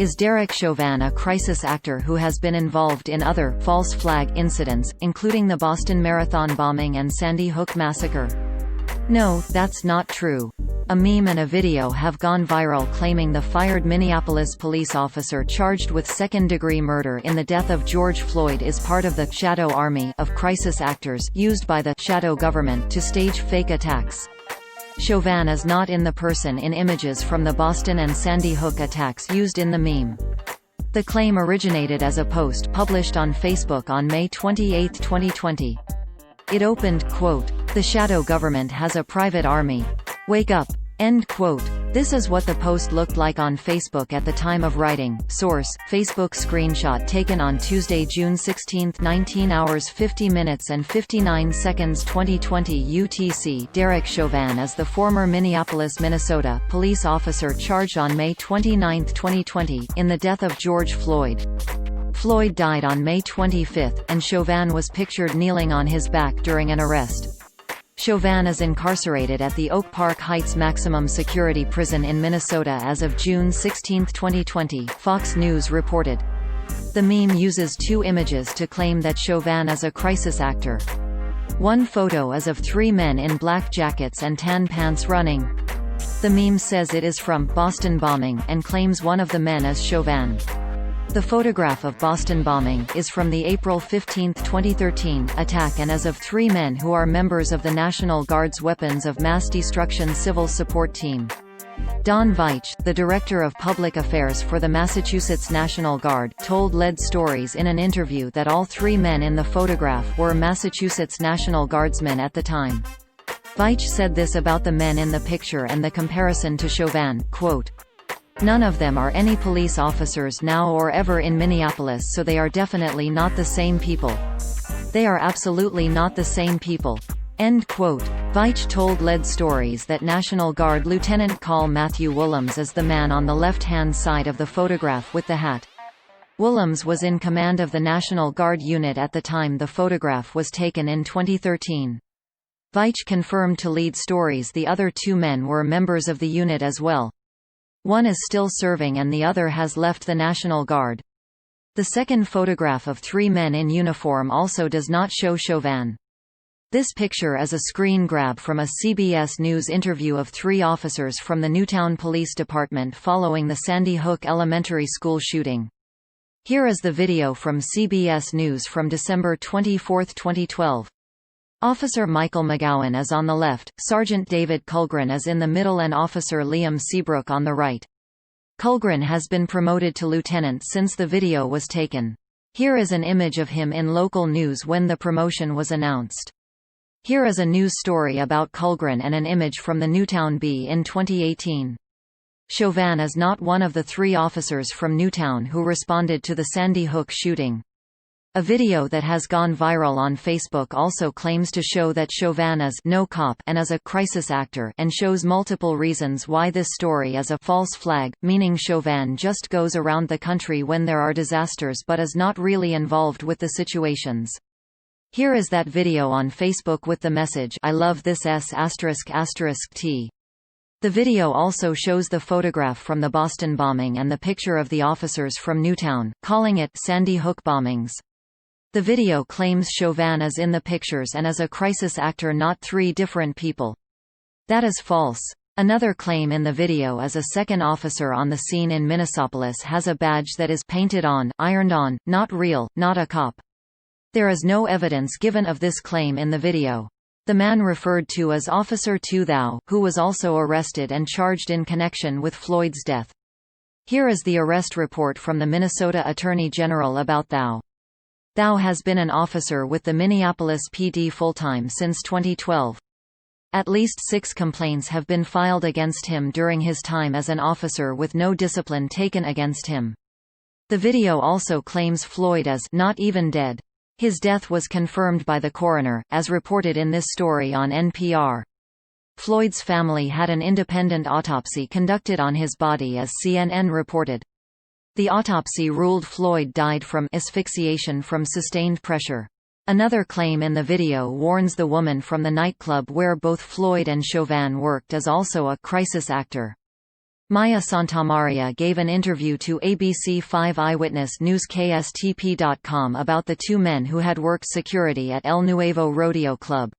Is Derek Chauvin a crisis actor who has been involved in other false flag incidents, including the Boston Marathon bombing and Sandy Hook massacre? No, that's not true. A meme and a video have gone viral claiming the fired Minneapolis police officer charged with second-degree murder in the death of George Floyd is part of the «shadow army» of crisis actors used by the «shadow government» to stage fake attacks. Chauvin is not in the person in images from the Boston and Sandy Hook attacks used in the meme. The claim originated as a post published on Facebook on May 28, 2020. It opened, quote, "The shadow government has a private army. Wake up." End quote. This is what the post looked like on Facebook at the time of writing. Source: Facebook screenshot taken on Tuesday, June 16, 19 hours 50 minutes and 59 seconds 2020 UTC. Derek Chauvin is the former Minneapolis, Minnesota, police officer charged on May 29, 2020, in the death of George Floyd. Floyd died on May 25, and Chauvin was pictured kneeling on his back during an arrest. Chauvin is incarcerated at the Oak Park Heights Maximum Security Prison in Minnesota as of June 16, 2020, Fox News reported. The meme uses two images to claim that Chauvin is a crisis actor. One photo is of three men in black jackets and tan pants running. The meme says it is from Boston bombing and claims one of the men is Chauvin. The photograph of Boston bombing is from the April 15, 2013, attack and is of three men who are members of the National Guard's Weapons of Mass Destruction Civil Support Team. Don Veitch, the Director of Public Affairs for the Massachusetts National Guard, told Lead Stories in an interview that all three men in the photograph were Massachusetts National Guardsmen at the time. Veitch said this about the men in the picture and the comparison to Chauvin, quote, "None of them are any police officers now or ever in Minneapolis, so they are definitely not the same people. They are absolutely not the same people." End quote. Veitch told Lead Stories that National Guard Lieutenant Col Matthew Willems is the man on the left-hand side of the photograph with the hat. Willems was in command of the National Guard unit at the time the photograph was taken in 2013. Veitch confirmed to Lead Stories the other two men were members of the unit as well. One is still serving and the other has left the National Guard. The second photograph of three men in uniform also does not show Chauvin. This picture is a screen grab from a CBS News interview of three officers from the Newtown Police Department following the Sandy Hook Elementary School shooting. Here is the video from CBS News from December 24, 2012. Officer Michael McGowan is on the left, Sergeant David Kulgren is in the middle and Officer Liam Seabrook on the right. Kulgren has been promoted to lieutenant since the video was taken. Here is an image of him in local news when the promotion was announced. Here is a news story about Kulgren and an image from the Newtown Bee in 2018. Chauvin is not one of the three officers from Newtown who responded to the Sandy Hook shooting. A video that has gone viral on Facebook also claims to show that Chauvin is no cop and is a crisis actor and shows multiple reasons why this story is a false flag, meaning Chauvin just goes around the country when there are disasters but is not really involved with the situations. Here is that video on Facebook with the message, "I love this ***T. The video also shows the photograph from the Boston bombing and the picture of the officers from Newtown, calling it Sandy Hook bombings. The video claims Chauvin is in the pictures and is a crisis actor, not three different people. That is false. Another claim in the video is a second officer on the scene in Minneapolis has a badge that is painted on, ironed on, not real, not a cop. There is no evidence given of this claim in the video. The man referred to is Officer Tu Thao, who was also arrested and charged in connection with Floyd's death. Here is the arrest report from the Minnesota Attorney General about Thao. Thao has been an officer with the Minneapolis PD full-time since 2012. At least 6 complaints have been filed against him during his time as an officer with no discipline taken against him. The video also claims Floyd is not even dead. His death was confirmed by the coroner, as reported in this story on NPR. Floyd's family had an independent autopsy conducted on his body, as CNN reported. The autopsy ruled Floyd died from asphyxiation from sustained pressure. Another claim in the video warns the woman from the nightclub where both Floyd and Chauvin worked is also a crisis actor. Maya Santamaria gave an interview to ABC5 Eyewitness News KSTP.com about the two men who had worked security at El Nuevo Rodeo Club.